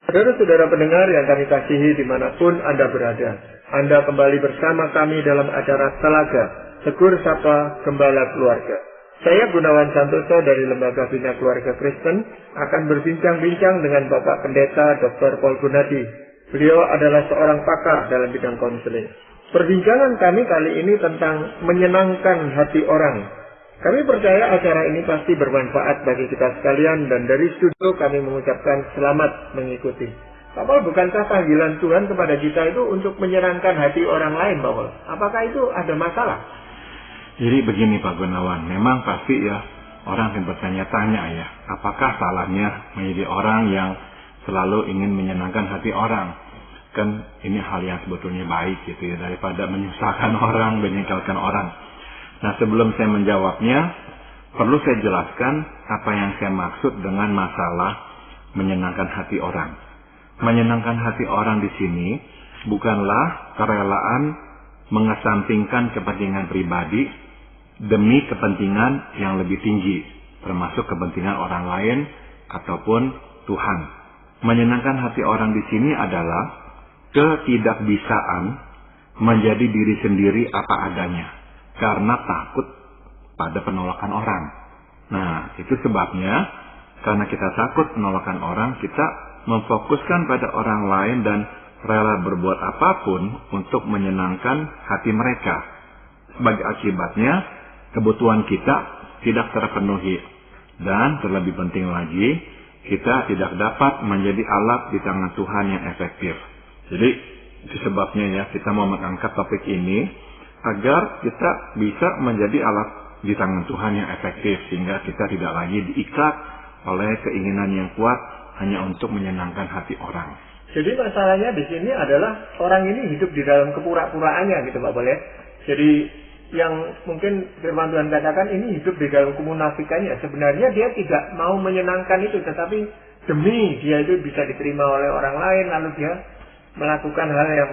Saudara-saudara pendengar yang kami kasihi dimanapun Anda berada, Anda kembali bersama kami dalam acara Telaga, Tegur Sapa Gembala Keluarga. Saya Gunawan Santoso dari Lembaga Bina Keluarga Kristen akan berbincang-bincang dengan Bapak Pendeta Dr. Paul Gunadi. Beliau adalah seorang pakar dalam bidang konseling. Perbincangan kami kali ini tentang menyenangkan hati orang. Kami percaya acara ini pasti bermanfaat bagi kita sekalian dan dari studio kami mengucapkan selamat mengikuti. Pak Paul, bukankah panggilan Tuhan kepada kita itu untuk menyenangkan hati orang lain, Pak Paul? Apakah itu ada masalah? Jadi begini Pak Gunawan, memang pasti ya orang akan bertanya-tanya ya, apakah salahnya menjadi orang yang selalu ingin menyenangkan hati orang? Kan ini hal yang sebetulnya baik gitu ya, daripada menyusahkan orang, menyingkirkan orang. Nah, sebelum saya menjawabnya, perlu saya jelaskan apa yang saya maksud dengan masalah menyenangkan hati orang. Menyenangkan hati orang di sini bukanlah kerelaan mengesampingkan kepentingan pribadi demi kepentingan yang lebih tinggi, termasuk kepentingan orang lain ataupun Tuhan. Menyenangkan hati orang di sini adalah ketidakbisaan menjadi diri sendiri apa adanya, karena takut pada penolakan orang. Nah, itu sebabnya karena kita takut penolakan orang, kita memfokuskan pada orang lain dan rela berbuat apapun untuk menyenangkan hati mereka. Sebagai akibatnya, kebutuhan kita tidak terpenuhi. Dan terlebih penting lagi, kita tidak dapat menjadi alat di tangan Tuhan yang efektif. Jadi, itu sebabnya ya, kita mau mengangkat topik ini agar kita bisa menjadi alat di tangan Tuhan yang efektif, sehingga kita tidak lagi diikat oleh keinginan yang kuat hanya untuk menyenangkan hati orang. Jadi masalahnya di sini adalah orang ini hidup di dalam kepura-puraannya gitu Pak Boleh. Jadi yang mungkin firman Tuhan katakan ini hidup di dalam kemunafikannya. Sebenarnya dia tidak mau menyenangkan itu, tetapi demi dia itu bisa diterima oleh orang lain, lalu dia melakukan hal yang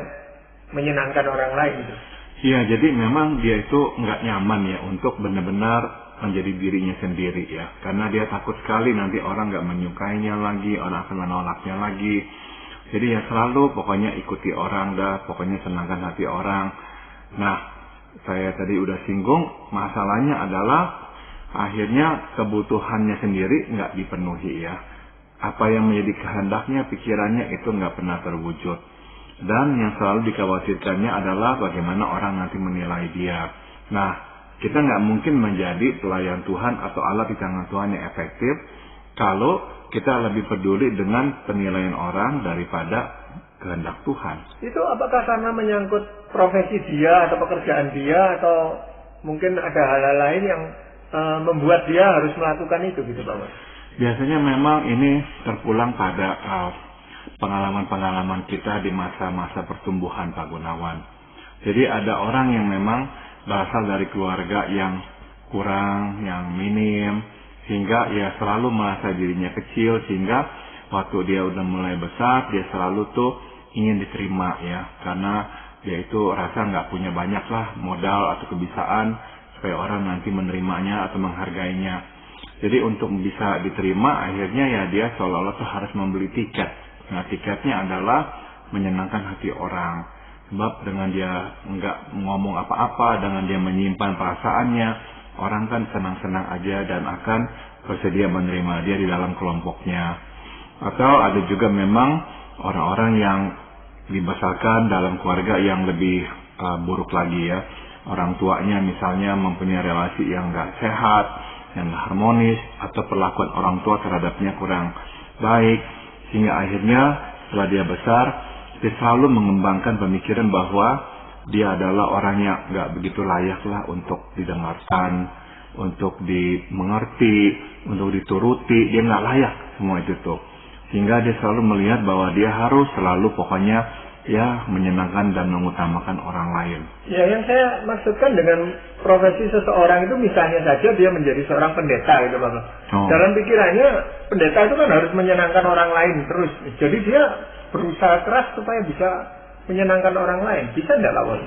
menyenangkan orang lain gitu. Iya, jadi memang dia itu nggak nyaman ya untuk benar-benar menjadi dirinya sendiri ya. Karena dia takut sekali nanti orang nggak menyukainya lagi, orang akan menolaknya lagi. Jadi ya selalu pokoknya ikuti orang dah, pokoknya senangkan hati orang. Nah, saya tadi udah singgung, masalahnya adalah akhirnya kebutuhannya sendiri nggak dipenuhi ya. Apa yang menjadi kehendaknya, pikirannya itu nggak pernah terwujud. Dan yang selalu dikhawatirkannya adalah bagaimana orang nanti menilai dia. Nah, kita nggak mungkin menjadi pelayan Tuhan atau alat di tangan Tuhan yang efektif kalau kita lebih peduli dengan penilaian orang daripada kehendak Tuhan. Itu apakah karena menyangkut profesi dia atau pekerjaan dia, atau mungkin ada hal-hal lain yang membuat dia harus melakukan itu gitu Pak? Biasanya memang ini terpulang pada pengalaman-pengalaman kita di masa-masa pertumbuhan Pak Gunawan. Jadi ada orang yang memang berasal dari keluarga yang kurang, yang minim, sehingga ya selalu merasa dirinya kecil, sehingga waktu dia udah mulai besar, dia selalu tuh ingin diterima ya, karena dia itu rasa nggak punya banyak lah modal atau kebisaan supaya orang nanti menerimanya atau menghargainya. Jadi untuk bisa diterima, akhirnya ya dia seolah-olah tuh harus membeli tiket. Nah, tiketnya adalah menyenangkan hati orang. Sebab dengan dia nggak ngomong apa-apa, dengan dia menyimpan perasaannya, orang kan senang-senang aja dan akan bersedia menerima dia di dalam kelompoknya. Atau ada juga memang orang-orang yang dibesarkan dalam keluarga yang lebih buruk lagi ya. Orang tuanya misalnya mempunyai relasi yang nggak sehat, yang nggak harmonis, atau perlakuan orang tua terhadapnya kurang baik. Sehingga akhirnya setelah dia besar, dia selalu mengembangkan pemikiran bahwa dia adalah orang yang nggak begitu layak lah untuk didengarkan, untuk dimengerti, untuk dituruti. Dia nggak layak semua itu tuh. Sehingga dia selalu melihat bahwa dia harus selalu pokoknya ya menyenangkan dan mengutamakan orang lain. Ya, yang saya maksudkan dengan profesi seseorang itu misalnya saja dia menjadi seorang pendeta gitu Bapak. Dalam pikirannya pendeta itu kan harus menyenangkan orang lain terus. Jadi dia berusaha keras supaya bisa menyenangkan orang lain. Bisa enggak Pak?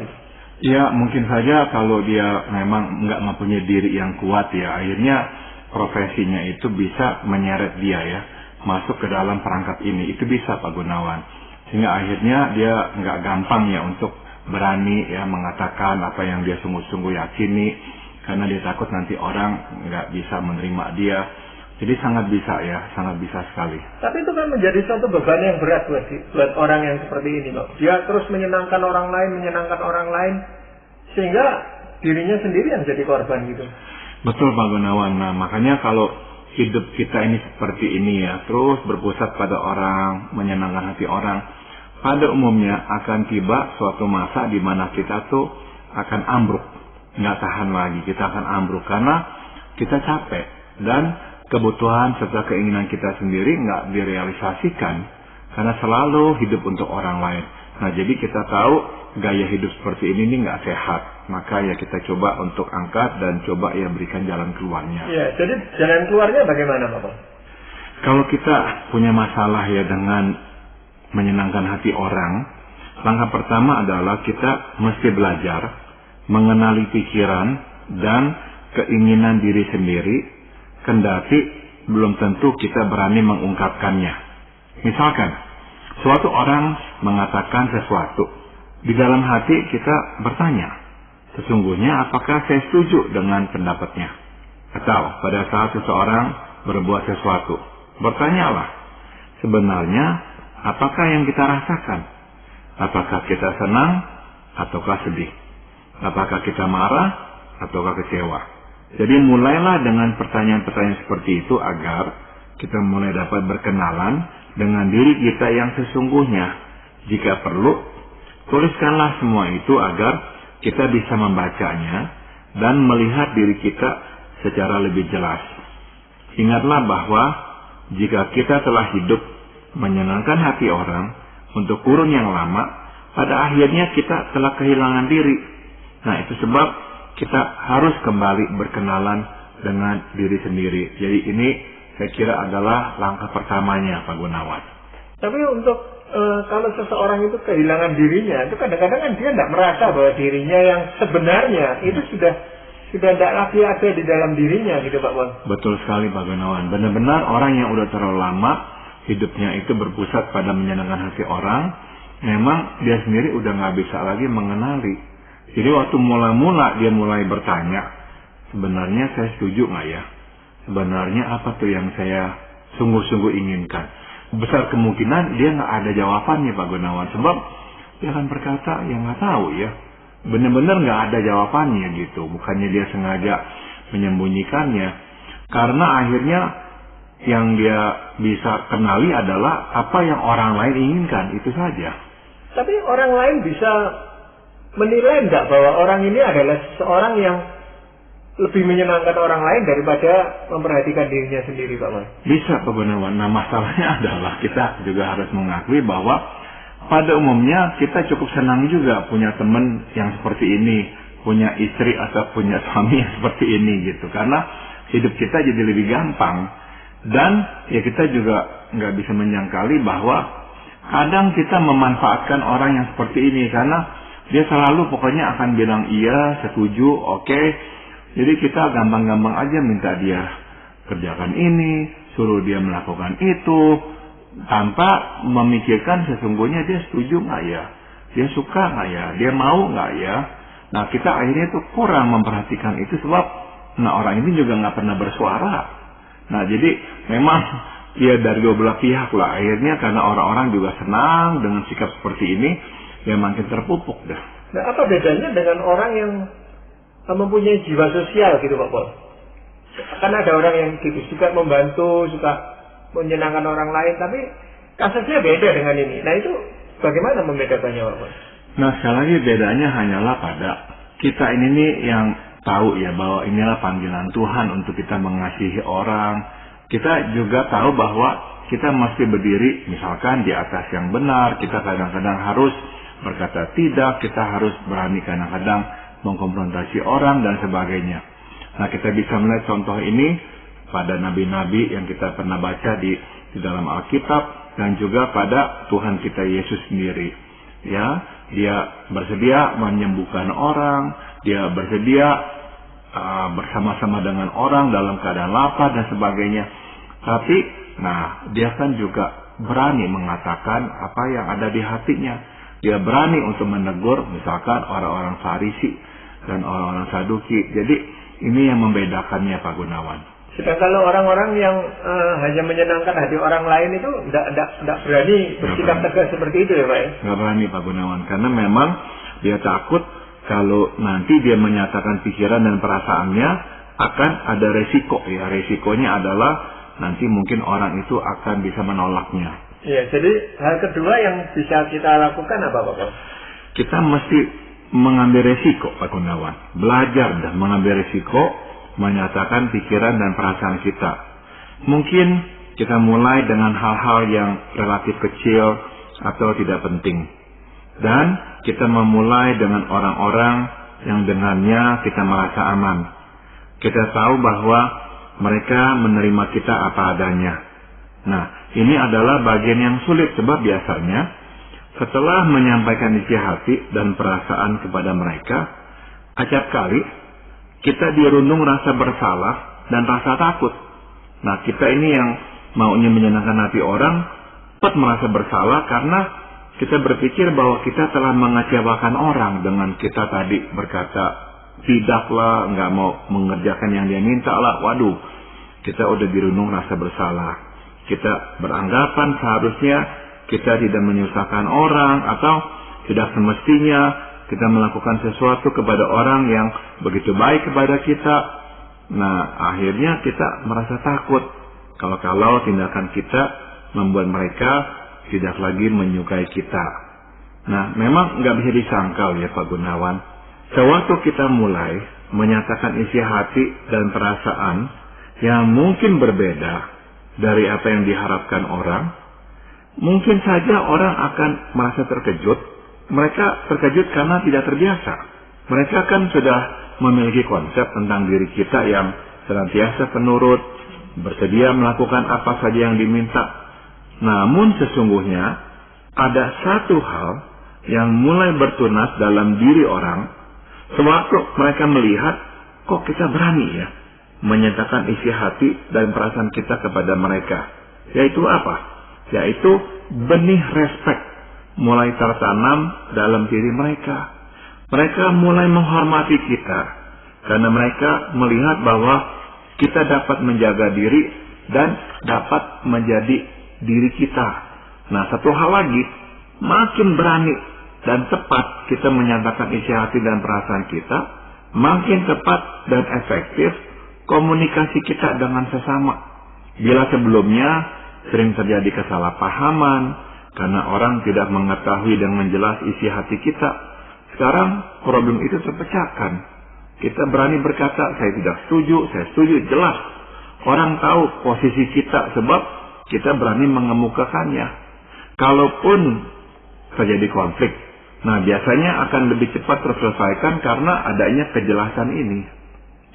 Ya, mungkin saja kalau dia memang nggak mempunyai diri yang kuat ya, akhirnya profesinya itu bisa menyeret dia ya. masuk ke dalam perangkap ini. Itu bisa Pak Gunawan. Sehingga akhirnya dia nggak gampang ya untuk berani ya mengatakan apa yang dia sungguh-sungguh yakini, karena dia takut nanti orang nggak bisa menerima dia. Jadi sangat bisa ya, sangat bisa sekali. Tapi itu kan menjadi suatu beban yang berat buat orang yang seperti ini kok. Dia terus menyenangkan orang lain, sehingga dirinya sendiri yang jadi korban gitu. Betul Pak Gunawan. Nah makanya kalau hidup kita ini seperti ini ya, terus berpusat pada orang, menyenangkan hati orang, pada umumnya akan tiba suatu masa di mana kita tuh akan ambruk, nggak tahan lagi, kita akan ambruk karena kita capek dan kebutuhan serta keinginan kita sendiri nggak direalisasikan karena selalu hidup untuk orang lain. Nah jadi kita tahu gaya hidup seperti ini nggak sehat, maka ya kita coba untuk angkat dan coba ya berikan jalan keluarnya. Ya, jadi jalan keluarnya bagaimana Bapak? Kalau kita punya masalah ya dengan menyenangkan hati orang, langkah pertama adalah kita mesti belajar mengenali pikiran dan keinginan diri sendiri, kendati belum tentu kita berani mengungkapkannya. Misalkan, suatu orang mengatakan sesuatu, di dalam hati kita bertanya, sesungguhnya apakah saya setuju dengan pendapatnya? Atau pada saat seseorang berbuat sesuatu, bertanyalah, sebenarnya apakah yang kita rasakan? Apakah kita senang ataukah sedih? Apakah kita marah ataukah kecewa? Jadi mulailah dengan pertanyaan-pertanyaan seperti itu agar kita mulai dapat berkenalan dengan diri kita yang sesungguhnya. Jika perlu, tuliskanlah semua itu agar kita bisa membacanya dan melihat diri kita secara lebih jelas. Ingatlah bahwa jika kita telah hidup menyenangkan hati orang untuk kurun yang lama, pada akhirnya kita telah kehilangan diri. Nah itu sebab kita harus kembali berkenalan dengan diri sendiri. Jadi ini saya kira adalah langkah pertamanya Pak Gunawan. Tapi untuk kalau seseorang itu kehilangan dirinya, itu kadang-kadang kan dia tidak merasa bahwa dirinya yang sebenarnya itu sudah tidak lagi ada di dalam dirinya gitu Pak Bon. Betul sekali Pak Gunawan. Benar-benar orang yang udah terlalu lama hidupnya itu berpusat pada menyenangkan hati orang, memang dia sendiri udah nggak bisa lagi mengenali. Jadi waktu mula-mula dia mulai bertanya, sebenarnya saya setuju nggak ya? Sebenarnya apa tuh yang saya sungguh-sungguh inginkan? Besar kemungkinan dia nggak ada jawabannya Pak Gunawan. Sebab dia akan berkata, ya nggak tahu ya. Benar-benar nggak ada jawabannya gitu. Bukannya dia sengaja menyembunyikannya. Karena akhirnya yang dia bisa kenali adalah apa yang orang lain inginkan, itu saja. Tapi orang lain bisa menilai enggak bahwa orang ini adalah seorang yang lebih menyenangkan orang lain daripada memperhatikan dirinya sendiri Pak Mas? Bisa Pak Gunawan. Nah masalahnya adalah kita juga harus mengakui bahwa pada umumnya kita cukup senang juga punya teman yang seperti ini, punya istri atau punya suami yang seperti ini gitu. Karena hidup kita jadi lebih gampang. Dan ya kita juga nggak bisa menyangkali bahwa kadang kita memanfaatkan orang yang seperti ini karena dia selalu pokoknya akan bilang iya, setuju, oke. Jadi kita gampang-gampang aja minta dia kerjakan ini, suruh dia melakukan itu, tanpa memikirkan sesungguhnya dia setuju nggak ya, dia suka nggak ya, dia mau nggak ya. Nah kita akhirnya tuh kurang memperhatikan itu sebab orang ini juga nggak pernah bersuara. Nah jadi memang ya dari dua belah pihak lah. Akhirnya karena orang-orang juga senang dengan sikap seperti ini, ya makin terpupuk dah. Nah apa bedanya dengan orang yang mempunyai jiwa sosial gitu Pak Pol? Karena ada orang yang gitu, suka membantu, suka menyenangkan orang lain, tapi kasusnya beda dengan ini. Nah itu bagaimana membedakannya Pak Pol? Nah sekali lagi bedanya hanyalah pada kita ini nih yang tahu ya bahwa inilah panggilan Tuhan untuk kita mengasihi orang. Kita juga tahu bahwa kita mesti berdiri misalkan di atas yang benar. Kita kadang-kadang harus berkata tidak, kita harus berani kadang-kadang mengkonfrontasi orang dan sebagainya. Nah kita bisa melihat contoh ini pada nabi-nabi yang kita pernah baca di dalam Alkitab dan juga pada Tuhan kita Yesus sendiri. Ya, dia bersedia menyembuhkan orang, dia bersedia bersama-sama dengan orang dalam keadaan lapar dan sebagainya. Tapi, dia kan juga berani mengatakan apa yang ada di hatinya. Dia berani untuk menegur misalkan orang-orang Farisi dan orang-orang Saduki. Jadi ini yang membedakannya, Pak Gunawan. Sedangkan kalau orang-orang yang hanya menyenangkan hati orang lain itu tidak berani bersikap tegas seperti itu ya Pak ya? Nggak berani Pak Gunawan, karena memang dia takut kalau nanti dia menyatakan pikiran dan perasaannya akan ada resiko ya. Resikonya adalah nanti mungkin orang itu akan bisa menolaknya. Iya, jadi hal kedua yang bisa kita lakukan apa Pak? Kita mesti mengambil resiko Pak Gunawan. Belajar dan mengambil resiko, menyatakan pikiran dan perasaan kita. Mungkin kita mulai dengan hal-hal yang relatif kecil atau tidak penting. Dan kita memulai dengan orang-orang yang dengannya kita merasa aman. Kita tahu bahwa mereka menerima kita apa adanya. Ini adalah bagian yang sulit sebab biasanya setelah menyampaikan isi hati dan perasaan kepada mereka, acap kali kita dirundung rasa bersalah dan rasa takut. Kita ini yang maunya menyenangkan hati orang, cepat merasa bersalah karena kita berpikir bahwa kita telah mengecewakan orang dengan kita tadi berkata, tidaklah, nggak mau mengerjakan yang dia minta lah. Waduh, kita udah dirundung rasa bersalah. Kita beranggapan seharusnya kita tidak menyusahkan orang atau tidak semestinya kita melakukan sesuatu kepada orang yang begitu baik kepada kita. Akhirnya kita merasa takut kalau tindakan kita membuat mereka tidak lagi menyukai kita. Memang nggak bisa disangkal ya Pak Gunawan. Sewaktu kita mulai menyatakan isi hati dan perasaan yang mungkin berbeda dari apa yang diharapkan orang, mungkin saja orang akan merasa terkejut. Mereka terkejut karena tidak terbiasa. Mereka kan sudah memiliki konsep tentang diri kita yang senantiasa penurut, bersedia melakukan apa saja yang diminta. Namun sesungguhnya ada satu hal yang mulai bertunas dalam diri orang sewaktu mereka melihat, kok kita berani ya menyatakan isi hati dan perasaan kita kepada mereka. Yaitu apa? Yaitu benih respek mulai tertanam dalam diri mereka. Mereka mulai menghormati kita karena mereka melihat bahwa kita dapat menjaga diri dan dapat menjadi diri kita. Satu hal lagi, makin berani dan tepat kita menyatakan isi hati dan perasaan kita, makin tepat dan efektif komunikasi kita dengan sesama. Bila sebelumnya sering terjadi kesalahpahaman karena orang tidak mengetahui dengan jelas isi hati kita, sekarang problem itu terpecahkan. Kita berani berkata, saya tidak setuju, saya setuju, jelas. Orang tahu posisi kita sebab kita berani mengemukakannya. Kalaupun terjadi konflik, biasanya akan lebih cepat terselesaikan karena adanya kejelasan ini.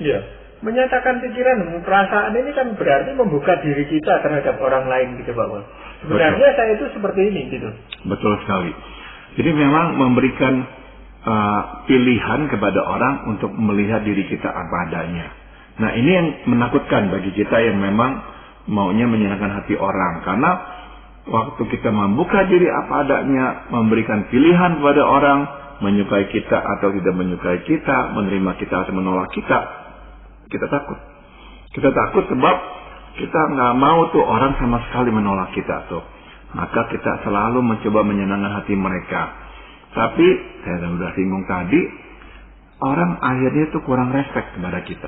Iya. Menyatakan pikiran dan perasaan ini kan berarti membuka diri kita terhadap orang lain gitu Pak. Sebenarnya betul. Saya itu seperti ini gitu. Betul sekali. Jadi memang memberikan pilihan kepada orang untuk melihat diri kita apa adanya. Ini yang menakutkan bagi kita yang memang maunya menyenangkan hati orang. Karena waktu kita membuka diri apa adanya, memberikan pilihan kepada orang, menyukai kita atau tidak menyukai kita, menerima kita atau menolak kita, kita takut. Kita takut sebab kita nggak mau tuh orang sama sekali menolak kita tuh. Maka kita selalu mencoba menyenangkan hati mereka. Tapi saya sudah singgung tadi, orang akhirnya tuh kurang respect kepada kita.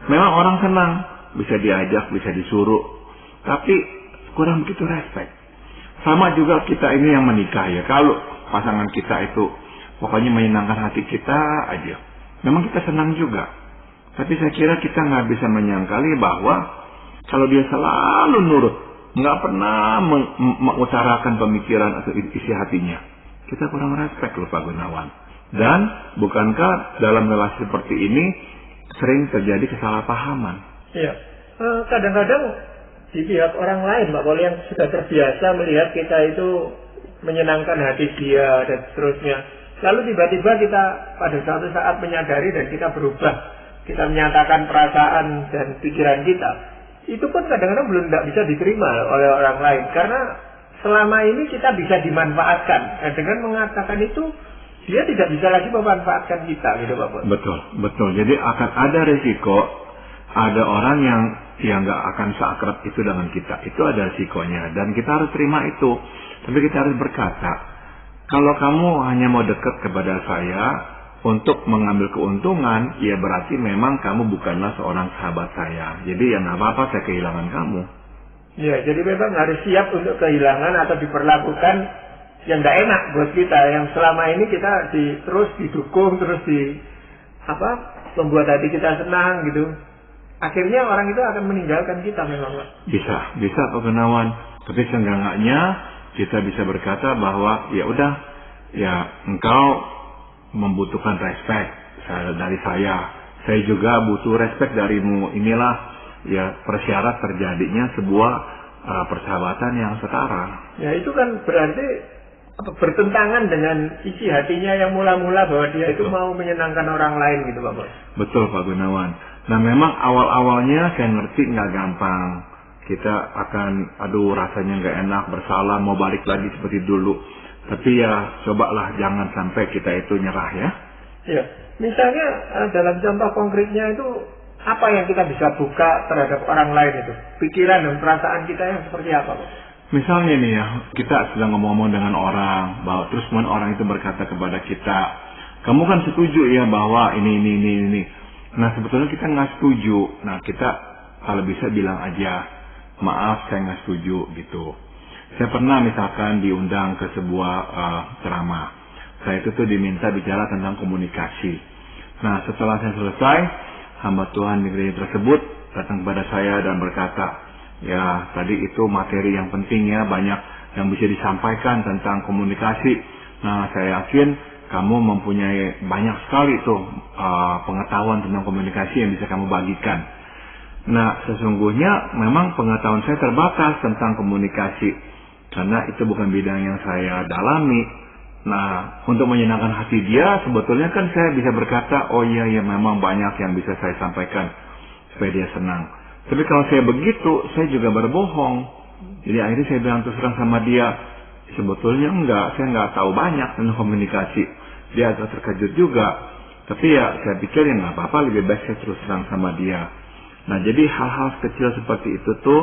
Memang orang senang bisa diajak, bisa disuruh, tapi kurang begitu respect. Sama juga kita ini yang menikah ya. Kalau pasangan kita itu pokoknya menyenangkan hati kita aja, memang kita senang juga. Tapi saya kira kita nggak bisa menyangkali bahwa kalau dia selalu nurut, nggak pernah mengutarakan pemikiran atau isi hatinya, kita kurang respect loh Pak Gunawan. Dan bukankah dalam relasi seperti ini sering terjadi kesalahpahaman? Iya. Kadang-kadang di pihak orang lain Pak Pol yang sudah terbiasa melihat kita itu menyenangkan hati dia dan seterusnya. Lalu tiba-tiba kita pada suatu saat menyadari dan kita berubah. Kita menyatakan perasaan dan pikiran kita. itu pun kadang-kadang belum tidak bisa diterima oleh orang lain, karena selama ini kita bisa dimanfaatkan. Dengan mengatakan itu, dia tidak bisa lagi memanfaatkan kita, gitu Bapak. Betul. Jadi akan ada resiko, ada orang yang nggak akan seakrab itu dengan kita. Itu ada resikonya, dan kita harus terima itu. Tapi kita harus berkata, kalau kamu hanya mau dekat kepada saya untuk mengambil keuntungan, ya berarti memang kamu bukanlah seorang sahabat saya. Jadi ya nggak apa-apa saya kehilangan kamu. Ya, jadi memang harus siap untuk kehilangan atau diperlakukan yang nggak enak buat kita. Yang selama ini kita terus didukung, terus membuat hati kita senang gitu. Akhirnya orang itu akan meninggalkan kita memang, Pak. Bisa Pak Gunawan. Tapi seenggaknya kita bisa berkata bahwa ya udah, ya engkau membutuhkan respect dari saya. Saya juga butuh respect darimu. Inilah ya persyarat terjadinya sebuah persahabatan yang setara. Ya itu kan berarti bertentangan dengan isi hatinya yang mula-mula bahwa dia itu mau menyenangkan orang lain gitu Bapak. Betul Pak Gunawan. Nah memang awal-awalnya saya ngerti nggak gampang. Kita akan rasanya nggak enak, bersalah, mau balik lagi seperti dulu. Tapi ya cobalah jangan sampai kita itu nyerah ya. Iya. Misalnya dalam contoh konkretnya itu apa yang kita bisa buka terhadap orang lain itu? Pikiran dan perasaan kita yang seperti apa Pak? Misalnya nih ya, kita sedang ngomong-ngomong dengan orang, bahwa terus kemudian orang itu berkata kepada kita, kamu kan setuju ya bahwa ini. Nah sebetulnya kita nggak setuju. Nah kita kalau bisa bilang aja, maaf saya nggak setuju gitu. Saya pernah misalkan diundang ke sebuah ceramah. Saya itu tuh diminta bicara tentang komunikasi. Nah setelah saya selesai, hamba Tuhan di gereja tersebut datang kepada saya dan berkata, ya tadi itu materi yang penting ya, banyak yang bisa disampaikan tentang komunikasi. Nah saya yakin kamu mempunyai banyak sekali tuh pengetahuan tentang komunikasi yang bisa kamu bagikan. Nah sesungguhnya memang pengetahuan saya terbatas tentang komunikasi, karena itu bukan bidang yang saya dalami. Nah untuk menyenangkan hati dia, sebetulnya kan saya bisa berkata, oh iya memang banyak yang bisa saya sampaikan supaya dia senang. Tapi kalau saya begitu, saya juga berbohong. Jadi akhirnya saya bilang terus terang sama dia, sebetulnya enggak, saya enggak tahu banyak tentang komunikasi. Dia agak terkejut juga. Tapi ya saya pikir ya nggak apa-apa, lebih baik saya terus terang sama dia. Nah jadi hal-hal kecil seperti itu tuh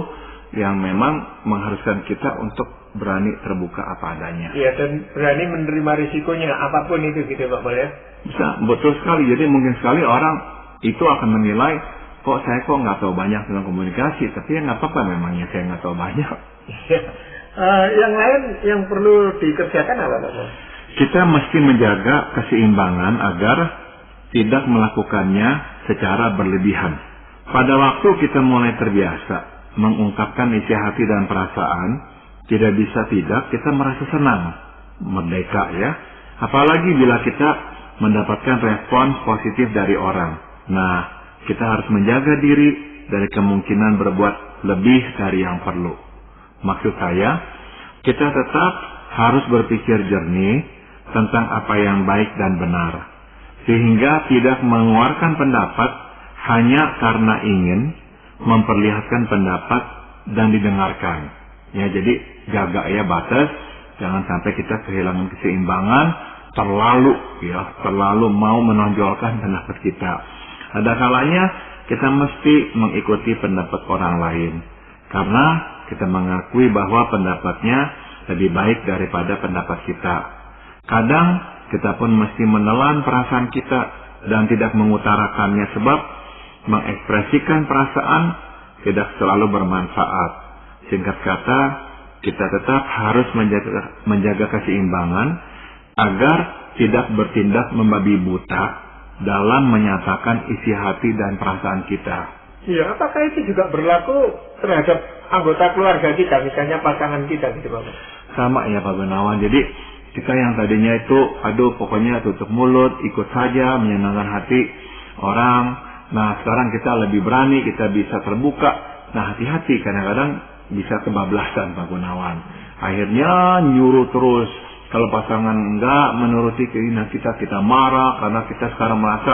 yang memang mengharuskan kita untuk berani terbuka apa adanya. Iya, dan berani menerima risikonya apapun itu gitu Pak Bal ya. Bisa, betul sekali. Jadi mungkin sekali orang itu akan menilai, kok saya nggak tahu banyak tentang komunikasi, tapi ya nggak apa-apa memangnya saya nggak tahu banyak. Yang lain yang perlu dikerjakan apa Pak? Kita mesti menjaga keseimbangan agar tidak melakukannya secara berlebihan. Pada waktu kita mulai terbiasa mengungkapkan isi hati dan perasaan, tidak bisa tidak kita merasa senang, merdeka ya. Apalagi bila kita mendapatkan respons positif dari orang. Nah, kita harus menjaga diri dari kemungkinan berbuat lebih dari yang perlu. Maksud saya, kita tetap harus berpikir jernih tentang apa yang baik dan benar. Sehingga tidak mengeluarkan pendapat hanya karena ingin memperlihatkan pendapat dan didengarkan. Ya, jadi jaga ya batas, jangan sampai kita kehilangan keseimbangan, terlalu mau menonjolkan pendapat kita. Ada kalanya kita mesti mengikuti pendapat orang lain, karena kita mengakui bahwa pendapatnya lebih baik daripada pendapat kita. Kadang kita pun mesti menelan perasaan kita dan tidak mengutarakannya, sebab mengekspresikan perasaan tidak selalu bermanfaat. Singkat kata, kita tetap harus menjaga keseimbangan agar tidak bertindak membabi buta dalam menyatakan isi hati dan perasaan kita. Iya, apakah itu juga berlaku terhadap anggota keluarga kita, misalnya pasangan kita gitu Bapak? Sama ya Pak Gunawan. Jadi kita yang tadinya itu, pokoknya tutup mulut, ikut saja, menyenangkan hati orang. Nah sekarang kita lebih berani, kita bisa terbuka. Nah hati-hati, kadang-kadang bisa kebablasan Pak Gunawan. Akhirnya nyuruh terus. Kalau pasangan enggak menuruti keinginan kita, kita marah karena kita sekarang merasa,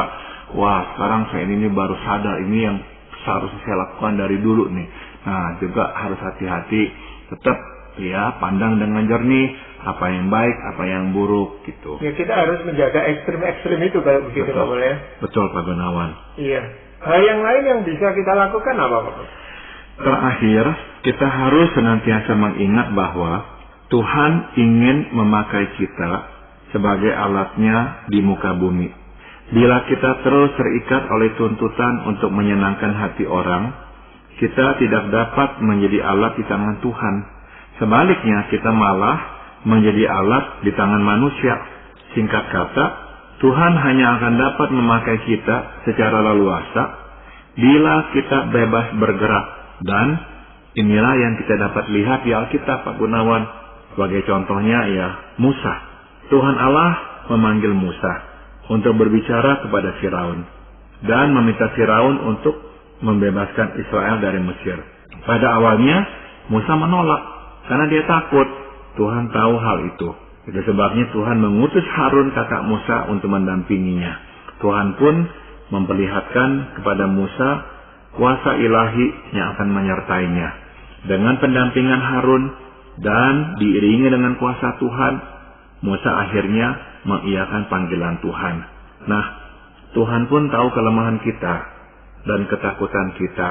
wah sekarang saya ini baru sadar, ini yang seharusnya saya lakukan dari dulu nih. Nah, juga harus hati-hati, tetap ya pandang dengan jernih apa yang baik, apa yang buruk gitu. Ya, kita harus menjaga ekstrim-ekstrim itu kalau begitu Pak Pol ya. Betul Pak Gunawan. Iya. Hal yang lain yang bisa kita lakukan apa Pak Pol? Terakhir, kita harus senantiasa mengingat bahwa Tuhan ingin memakai kita sebagai alatnya di muka bumi. Bila kita terus terikat oleh tuntutan untuk menyenangkan hati orang, kita tidak dapat menjadi alat di tangan Tuhan. Sebaliknya, kita malah menjadi alat di tangan manusia. Singkat kata, Tuhan hanya akan dapat memakai kita secara leluasa bila kita bebas bergerak. Dan inilah yang kita dapat lihat di Alkitab Pak Gunawan. Sebagai contohnya ya Musa. Tuhan Allah memanggil Musa untuk berbicara kepada Firaun dan meminta Firaun untuk membebaskan Israel dari Mesir. Pada awalnya Musa menolak karena dia takut. Tuhan tahu hal itu. Itu sebabnya Tuhan mengutus Harun kakak Musa untuk mendampinginya. Tuhan pun memperlihatkan kepada Musa kuasa ilahi yang akan menyertainya. Dengan pendampingan Harun dan diiringi dengan kuasa Tuhan, Musa akhirnya mengiyakan panggilan Tuhan. Nah, Tuhan pun tahu kelemahan kita dan ketakutan kita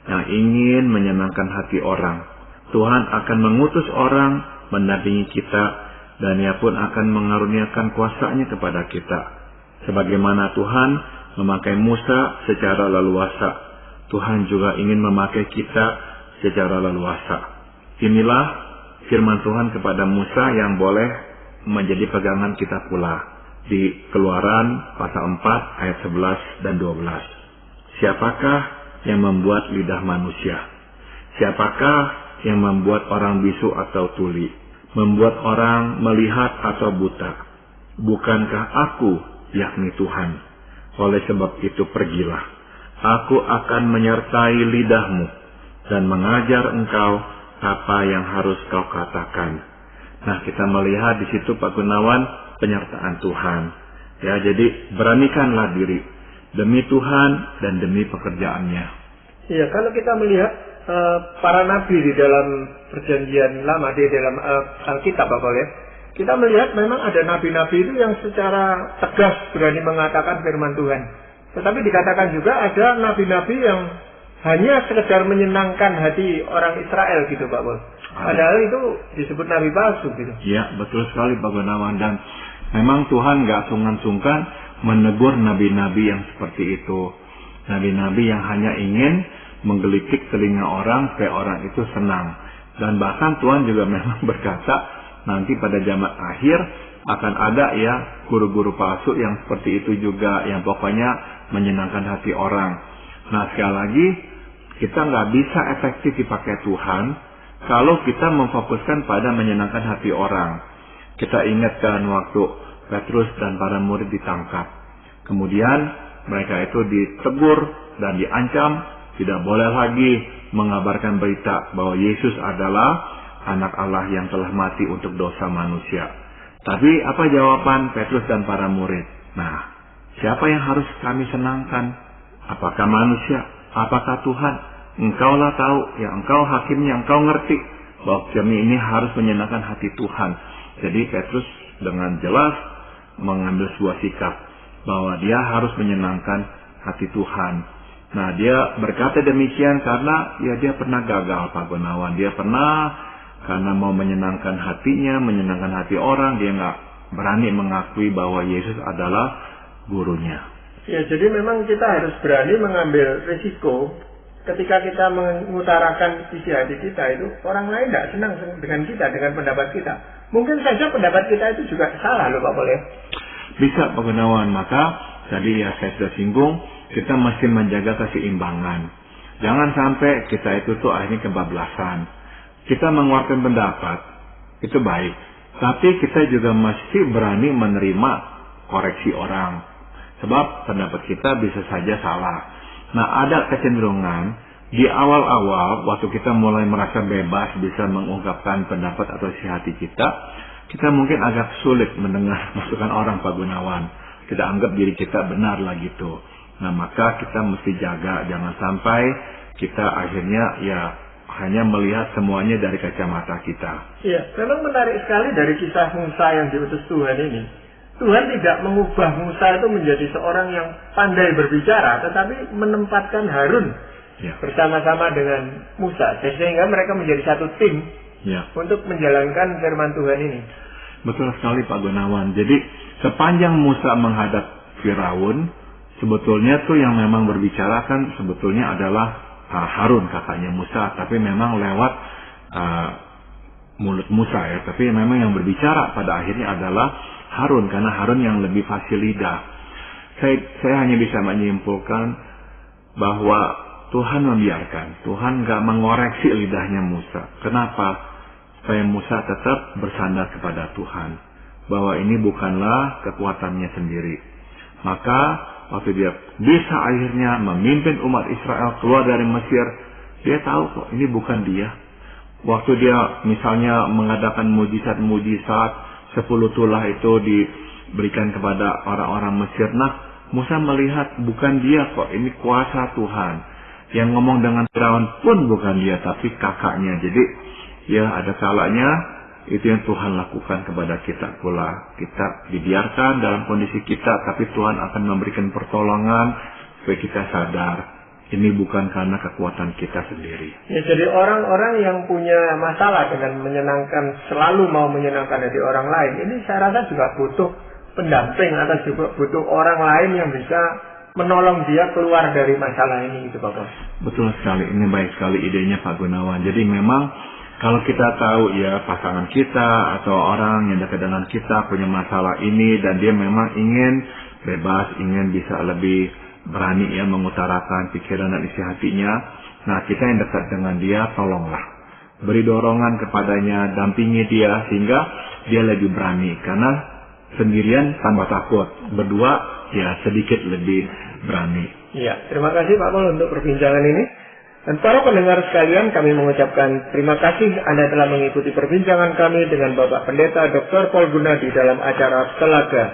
yang ingin menyenangkan hati orang. Tuhan akan mengutus orang mendampingi kita dan Ia pun akan mengaruniakan kuasa-Nya kepada kita. Sebagaimana Tuhan memakai Musa secara leluasa, Tuhan juga ingin memakai kita secara leluasa. Inilah firman Tuhan kepada Musa yang boleh menjadi pegangan kita pula di Keluaran pasal 4 ayat 11 dan 12. Siapakah yang membuat lidah manusia? Siapakah yang membuat orang bisu atau tuli? Membuat orang melihat atau buta? Bukankah aku, yakni Tuhan? Oleh sebab itu pergilah. Aku akan menyertai lidahmu dan mengajar engkau apa yang harus kau katakan. Nah, kita melihat di situ Pak Gunawan penyertaan Tuhan. Ya, jadi beranikanlah diri demi Tuhan dan demi pekerjaannya. Iya, kalau kita melihat para nabi di dalam perjanjian lama, di dalam Alkitab Pak Pol ya, kita melihat memang ada nabi-nabi itu yang secara tegas berani mengatakan firman Tuhan. Tetapi dikatakan juga ada nabi-nabi yang hanya sekedar menyenangkan hati orang Israel gitu Pak Pol. Padahal itu disebut nabi palsu gitu. Iya, betul sekali Pak Gunawan. Dan memang Tuhan gak sungkan-sungkan menegur nabi-nabi yang seperti itu. Nabi-nabi yang hanya ingin menggelitik telinga orang supaya orang itu senang. Dan bahkan Tuhan juga memang berkata nanti pada zaman akhir akan ada ya guru-guru palsu yang seperti itu juga, yang pokoknya menyenangkan hati orang. Nah, sekali lagi kita nggak bisa efektif dipakai Tuhan kalau kita memfokuskan pada menyenangkan hati orang. Kita ingatkan waktu Petrus dan para murid ditangkap. Kemudian mereka itu ditegur dan diancam tidak boleh lagi mengabarkan berita bahwa Yesus adalah anak Allah yang telah mati untuk dosa manusia. Tapi apa jawaban Petrus dan para murid? Nah, siapa yang harus kami senangkan? Apakah manusia? Apakah Tuhan? Engkaulah tahu, ya engkau hakimnya, engkau ngerti bahwa kami ini harus menyenangkan hati Tuhan. Jadi Petrus dengan jelas mengambil sebuah sikap bahwa dia harus menyenangkan hati Tuhan. Nah, dia berkata demikian karena ya dia pernah gagal Pak Gunawan. Dia pernah karena mau menyenangkan hatinya, menyenangkan hati orang, dia nggak berani mengakui bahwa Yesus adalah gurunya. Ya, jadi memang kita harus berani mengambil risiko ketika kita mengutarakan isi hati kita itu. Orang lain tidak senang dengan kita, dengan pendapat kita. Mungkin saja pendapat kita itu juga salah loh Pak Pol ya. Bisa Pak Gunawan. Maka tadi ya saya sudah singgung, kita mesti menjaga keseimbangan. Jangan sampai kita itu tuh akhirnya kebablasan. Kita mengeluarkan pendapat, itu baik. Tapi kita juga mesti berani menerima koreksi orang. Sebab pendapat kita bisa saja salah. Nah, ada kecenderungan di awal-awal waktu kita mulai merasa bebas bisa mengungkapkan pendapat atau isi hati kita mungkin agak sulit mendengar masukan orang Pak Gunawan. Kita anggap diri kita benar lah gitu. Nah, maka kita mesti jaga jangan sampai kita akhirnya ya hanya melihat semuanya dari kacamata kita. Iya, memang menarik sekali dari kisah Musa yang diutus Tuhan ini. Tuhan tidak mengubah Musa itu menjadi seorang yang pandai berbicara, tetapi menempatkan Harun bersama-sama dengan Musa, sehingga mereka menjadi satu tim untuk menjalankan firman Tuhan ini. Betul sekali Pak Gunawan. Jadi sepanjang Musa menghadap Firaun, sebetulnya tuh yang memang berbicara kan sebetulnya adalah Harun kakaknya Musa, tapi memang lewat mulut Musa ya. Tapi memang yang berbicara pada akhirnya adalah Harun, karena Harun yang lebih fasih lidah. Saya hanya bisa menyimpulkan bahwa Tuhan membiarkan, Tuhan gak mengoreksi lidahnya Musa. Kenapa? Supaya Musa tetap bersandar kepada Tuhan, bahwa ini bukanlah kekuatannya sendiri. Maka waktu dia bisa akhirnya memimpin umat Israel keluar dari Mesir, dia tahu kok ini bukan dia. Waktu dia misalnya mengadakan mujizat-mujizat, 10 tulah itu diberikan kepada orang-orang Mesir. Nah, Musa melihat bukan dia kok, ini kuasa Tuhan. Yang ngomong dengan Firaun pun bukan dia, tapi kakaknya. Jadi ya ada kalanya itu yang Tuhan lakukan kepada kita pula. Kita dibiarkan dalam kondisi kita, tapi Tuhan akan memberikan pertolongan supaya kita sadar ini bukan karena kekuatan kita sendiri. Ya, jadi orang-orang yang punya masalah dengan selalu mau menyenangkan hati orang lain, ini saya rasa juga butuh pendamping atau juga butuh orang lain yang bisa menolong dia keluar dari masalah ini, gitu Pak Bos. Betul sekali, ini baik sekali idenya Pak Gunawan. Jadi memang kalau kita tahu ya pasangan kita atau orang yang dekat dengan kita punya masalah ini dan dia memang ingin bebas, ingin bisa lebih berani ya mengutarakan pikiran dan isi hatinya. Nah, kita yang dekat dengan dia tolonglah. Beri dorongan kepadanya, dampingi dia sehingga dia lebih berani. Karena sendirian tambah takut, berdua ya sedikit lebih berani. Iya, terima kasih Pak Pol untuk perbincangan ini. Dan para pendengar sekalian, kami mengucapkan terima kasih Anda telah mengikuti perbincangan kami dengan Bapak Pendeta Dr. Paul Gunadi dalam acara Telaga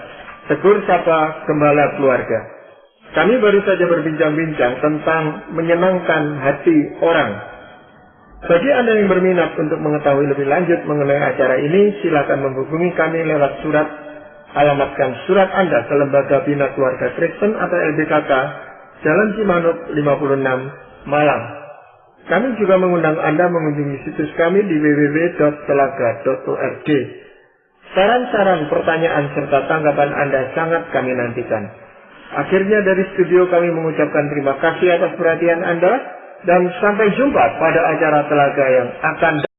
Tegur Sapa Gembala Keluarga. Kami baru saja berbincang-bincang tentang menyenangkan hati orang. Bagi Anda yang berminat untuk mengetahui lebih lanjut mengenai acara ini, silakan menghubungi kami lewat surat. Alamatkan surat Anda ke Lembaga Bina Keluarga Kristen atau LBKK, Jalan Cimanuk 56, Malang. Kami juga mengundang Anda mengunjungi situs kami di www.telaga.org. Saran-saran, pertanyaan, serta tanggapan Anda sangat kami nantikan. Akhirnya dari studio kami mengucapkan terima kasih atas perhatian Anda dan sampai jumpa pada acara Telaga yang akan datang.